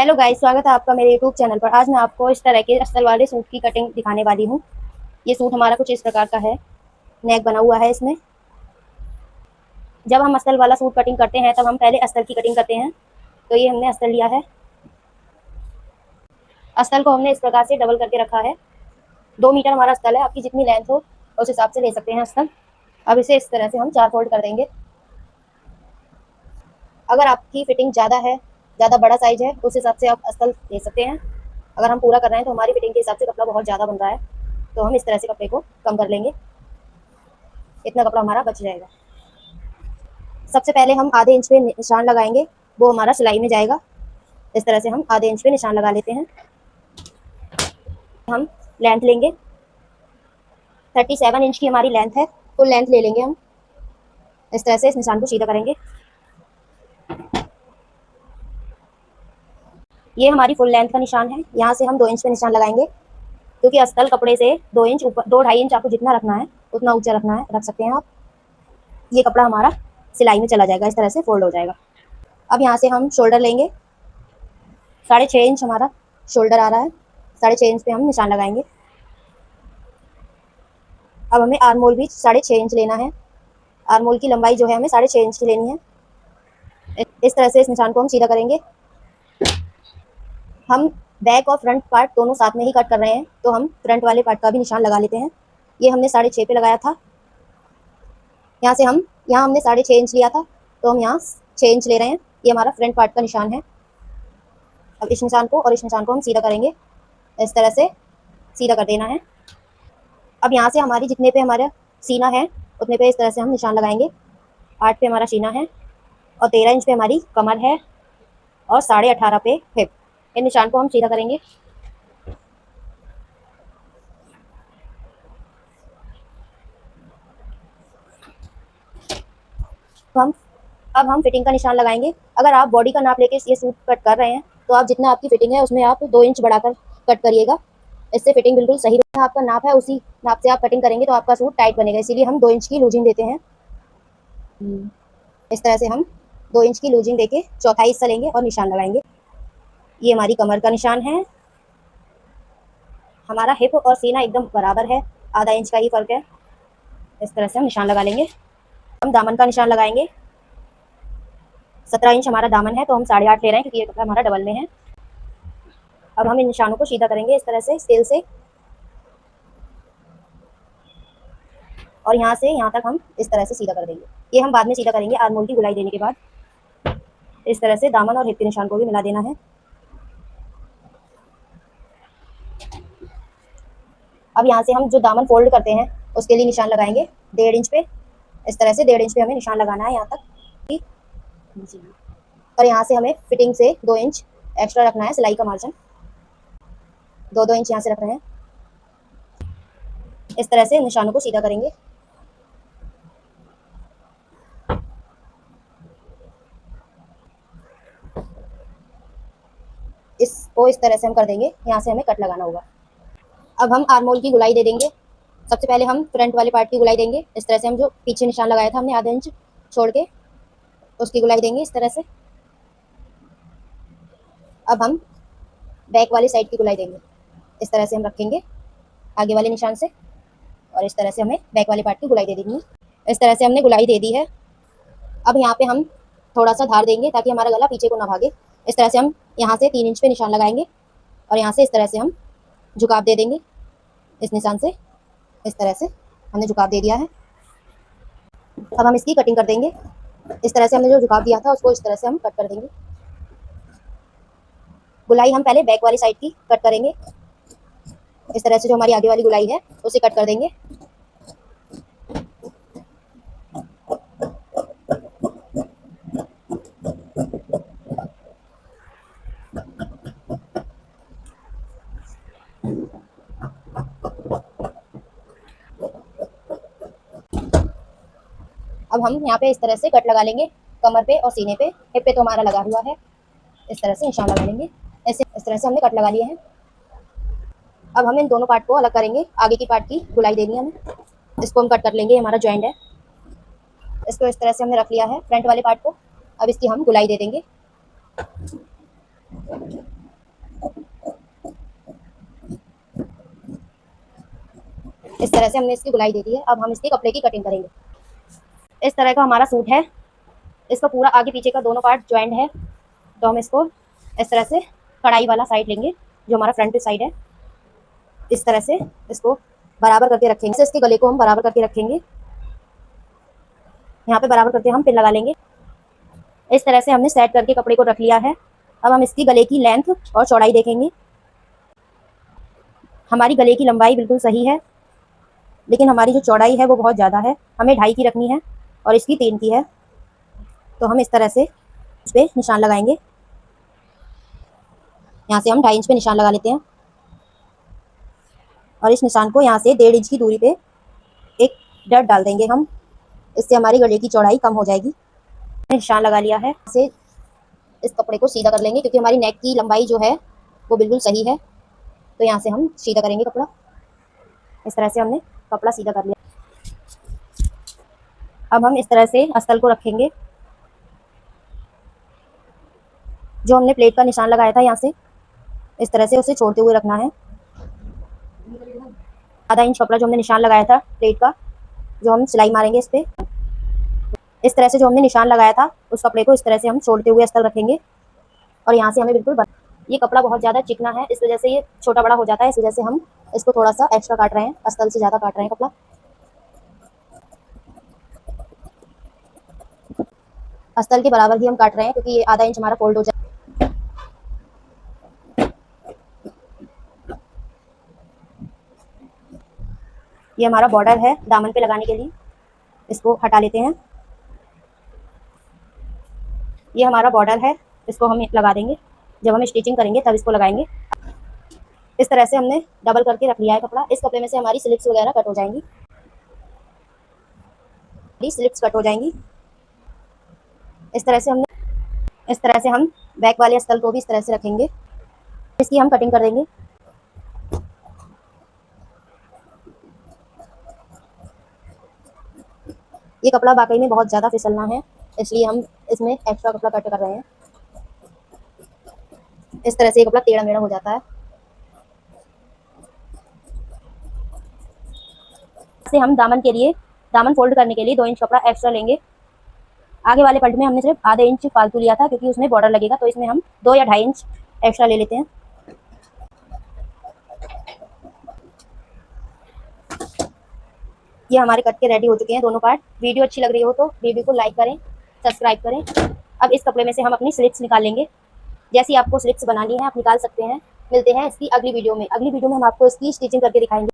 Hello guys, स्वागत है आपका मेरे यूट्यूब चैनल पर। आज मैं आपको इस तरह के अस्तर वाले सूट की कटिंग दिखाने वाली हूँ। ये सूट हमारा कुछ इस प्रकार का है। नेक बना हुआ है इसमें। जब हम अस्तर वाला सूट कटिंग करते हैं तब हम पहले अस्तर की कटिंग करते हैं। तो ये हमने अस्तर लिया है। अस्तर को हमने इस प्रकार से डबल करके रखा है। 2 मीटर हमारा अस्तर है। आपकी जितनी लेंथ हो उस हिसाब से ले सकते हैं अस्तर। अब इसे इस तरह से हम 4 फोल्ड कर देंगे। अगर आपकी फिटिंग ज़्यादा है, ज़्यादा बड़ा साइज है, उस हिसाब से आप अस्तर ले सकते हैं। अगर हम पूरा कर रहे हैं तो हमारी फिटिंग के हिसाब से कपड़ा बहुत ज़्यादा बन रहा है, तो हम इस तरह से कपड़े को कम कर लेंगे। इतना कपड़ा हमारा बच जाएगा। सबसे पहले हम आधे इंच पे निशान लगाएंगे, वो हमारा सिलाई में जाएगा। इस तरह से हम आधे इंच पे निशान लगा लेते हैं। हम लेंथ लेंगे, 37 इंच की हमारी लेंथ है। फुल लेंथ ले लेंगे हम। इस तरह से इस निशान को सीधा करेंगे। ये हमारी फुल लेंथ का निशान है। यहाँ से हम 2 इंच पे निशान लगाएंगे, क्योंकि अस्तर कपड़े से 2 इंच ऊपर, 2-2.5 इंच आपको जितना रखना है उतना ऊंचा रखना है, रख सकते हैं आप। ये कपड़ा हमारा सिलाई में चला जाएगा, इस तरह से फोल्ड हो जाएगा। अब यहाँ से हम शोल्डर लेंगे। 6.5 इंच हमारा शोल्डर आ रहा है। 6.5 इंच पे हम निशान लगाएंगे। अब हमें आर्म होल भी 6.5 इंच लेना है। आर्म होल की लंबाई जो है हमें 6.5 इंच की लेनी है। इस तरह से इस निशान को हम सीधा करेंगे। हम बैक और फ्रंट पार्ट दोनों साथ में ही कट कर रहे हैं, तो हम फ्रंट वाले पार्ट का भी निशान लगा लेते हैं। ये हमने 6.5 पे लगाया था। यहाँ से हम, यहाँ हमने 6.5 इंच लिया था, तो हम यहाँ 6 इंच ले रहे हैं। ये हमारा फ्रंट पार्ट का निशान है। अब इस निशान को और इस निशान को हम सीधा करेंगे। इस तरह से सीधा कर देना है। अब यहाँ से हमारी जितने पे हमारा सीना है उतने पे इस तरह से हम निशान लगाएंगे। 8 पे हमारा सीना है और 13 इंच पे हमारी कमर है और 18.5 पे हिप। इन निशान को हम सीधा करेंगे। अब हम फिटिंग का निशान लगाएंगे। अगर आप बॉडी का नाप लेके ये सूट कट कर रहे हैं तो आप जितना आपकी फिटिंग है उसमें आप 2 इंच बढ़ाकर कट करिएगा। इससे फिटिंग बिल्कुल सही रहेगा। आपका नाप है उसी नाप से आप कटिंग करेंगे तो आपका सूट टाइट बनेगा। इसीलिए हम 2 इंच की लूजिंग देते हैं। इस तरह से हम 2 इंच की लूजिंग देके चौथाई हिस्सा लेंगे और निशान लगाएंगे। ये हमारी कमर का निशान है। हमारा हिप और सीना एकदम बराबर है, आधा इंच का ही फर्क है। इस तरह से हम निशान लगा लेंगे। हम दामन का निशान लगाएंगे। 17 इंच हमारा दामन है, तो हम 8.5 ले रहे हैं क्योंकि ये कपड़ा हमारा डबल में है। अब हम इन निशानों को सीधा करेंगे इस तरह से स्केल से, और यहाँ से यहाँ तक हम इस तरह से सीधा कर देंगे। ये हम बाद में सीधा करेंगे आर्म होल की गुलाई देने के बाद। इस तरह से दामन और हिप के निशान को भी मिला देना है। अब यहाँ से हम जो दामन फोल्ड करते हैं उसके लिए निशान लगाएंगे 1.5 इंच पे। इस तरह से 1.5 इंच पे हमें निशान लगाना है यहाँ तक। और यहाँ से हमें फिटिंग से 2 इंच एक्स्ट्रा रखना है, सिलाई का मार्जिन 2-2 इंच यहाँ से रख रहे हैं। इस तरह से निशानों को सीधा करेंगे। इसको इस तरह से हम कर देंगे। यहाँ से हमें कट लगाना होगा। अब हम आर्म होल की गुलाई दे देंगे। सबसे पहले हम फ्रंट वाले पार्ट की गुलाई देंगे। इस तरह से हम जो पीछे निशान लगाया था हमने आधा इंच छोड़ के, उसकी गुलाई देंगे इस तरह से। अब हम बैक वाली साइड की गुलाई देंगे। इस तरह से हम रखेंगे आगे वाले निशान से, और इस तरह से हमें बैक वाले पार्ट की गुलाई दे देनी है। इस तरह से हमने गुलाई दे दी है। अब यहाँ पे हम थोड़ा सा धार देंगे ताकि हमारा गला पीछे को ना भागे। इस तरह से हम यहाँ से 3 इंच पे निशान लगाएंगे और यहाँ से इस तरह से हम झुकाव दे देंगे। इस निशान से इस तरह से हमने झुकाव दे दिया है। अब हम इसकी कटिंग कर देंगे। इस तरह से हमने जो झुकाव दिया था उसको इस तरह से हम कट कर देंगे। गुलाई हम पहले बैक वाली साइड की कट करेंगे। इस तरह से जो हमारी आगे वाली गुलाई है उसे कट कर देंगे। अब हम यहाँ पे इस तरह से कट लगा लेंगे, कमर पे और सीने पे। हिप पे तो हमारा लगा हुआ है। इस तरह से निशान लगा लेंगे। ऐसे इस तरह से हमने कट लगा लिए हैं। अब हम इन दोनों पार्ट को अलग करेंगे। आगे की पार्ट की गुलाई देनी है हमें। इसको हम कट कर लेंगे। हमारा जॉइंट है, इसको इस तरह से हमने रख लिया है फ्रंट वाले पार्ट को। अब इसकी हम गुलाई दे देंगे। इस तरह से हमने इसकी गुलाई दे दी है। अब हम इसके कपड़े की कटिंग करेंगे। इस तरह का हमारा सूट है, इसका पूरा आगे पीछे का दोनों पार्ट ज्वाइंट है। तो हम इसको इस तरह से कढ़ाई वाला साइड लेंगे, जो हमारा फ्रंट साइड है। इस तरह से इसको बराबर करके रखेंगे। इसके गले को हम बराबर करके रखेंगे, यहाँ पे बराबर करके हम पिन लगा लेंगे। इस तरह से हमने सेट करके कपड़े को रख लिया है। अब हम इसकी गले की लेंथ और चौड़ाई देखेंगे। हमारी गले की लंबाई बिल्कुल सही है, लेकिन हमारी जो चौड़ाई है वो बहुत ज़्यादा है। हमें 2.5 की रखनी है और इसकी 3 की है। तो हम इस तरह से इस पर निशान लगाएंगे। यहाँ से हम 2.5 इंच पे निशान लगा लेते हैं और इस निशान को यहाँ से 1.5 इंच की दूरी पे एक डट डाल देंगे हम। इससे हमारी गले की चौड़ाई कम हो जाएगी। निशान लगा लिया है। इसे इस कपड़े को सीधा कर लेंगे, क्योंकि हमारी नेक की लंबाई जो है वो बिल्कुल सही है। तो यहाँ से हम सीधा करेंगे कपड़ा। इस तरह से हमने कपड़ा सीधा कर लिया। अब हम इस तरह से अस्तर को रखेंगे। जो हमने प्लेट का निशान लगाया था, यहाँ से इस तरह से उसे छोड़ते हुए रखना है। आधा इंच कपड़ा जो हमने निशान लगाया था प्लेट का, जो हम सिलाई मारेंगे इस पे। इस तरह से जो हमने निशान लगाया था उस कपड़े को इस तरह से हम छोड़ते हुए अस्तर रखेंगे। और यहाँ से हमें बिल्कुल ये कपड़ा बहुत ज़्यादा चिकना है, इस वजह से ये छोटा बड़ा हो जाता है। इस वजह से हम इसको थोड़ा सा एक्स्ट्रा काट रहे हैं, अस्तर से ज़्यादा काट रहे हैं कपड़ा। अस्तर के बराबर ही हम काट रहे हैं, क्योंकि ये आधा इंच हमारा फोल्ड हो जाए। ये हमारा बॉर्डर है दामन पे लगाने के लिए, इसको हटा लेते हैं। ये हमारा बॉर्डर है, इसको हम लगा देंगे। जब हम स्टिचिंग करेंगे तब इसको लगाएंगे। इस तरह से हमने डबल करके रख लिया है कपड़ा। इस कपड़े में से हमारी स्लिप्स वगैरह कट हो जाएंगी। स्लिप्स कट हो जाएंगी। इस तरह से हम बैक वाले अस्तर को भी इस तरह से रखेंगे। इसकी हम कटिंग कर देंगे। ये कपड़ा वाकई में बहुत ज़्यादा फिसलना है, इसलिए हम इसमें एक्स्ट्रा कपड़ा कट कर रहे हैं। इस तरह से ये कपड़ा टेढ़ा मेढ़ा हो जाता है। से हम दामन के लिए, दामन फोल्ड करने के लिए 2 इंच कपड़ा एक्स्ट्रा लेंगे। आगे वाले पल्ट में हमने सिर्फ आधे इंच फालतू लिया था, क्योंकि उसमें बॉर्डर लगेगा। तो इसमें हम 2 या 2.5 इंच एक्स्ट्रा ले लेते हैं। ये हमारे कट के रेडी हो चुके हैं दोनों पार्ट। वीडियो अच्छी लग रही हो तो वीडियो को लाइक करें, सब्सक्राइब करें। अब इस कपड़े में से हम अपनी स्लिप्स निकाल लेंगे। जैसी आपको स्लिप्स बनानी है आप निकाल सकते हैं। मिलते हैं इसकी अगली वीडियो में। अगली वीडियो में हम आपको इसकी स्टिचिंग करके दिखाएंगे।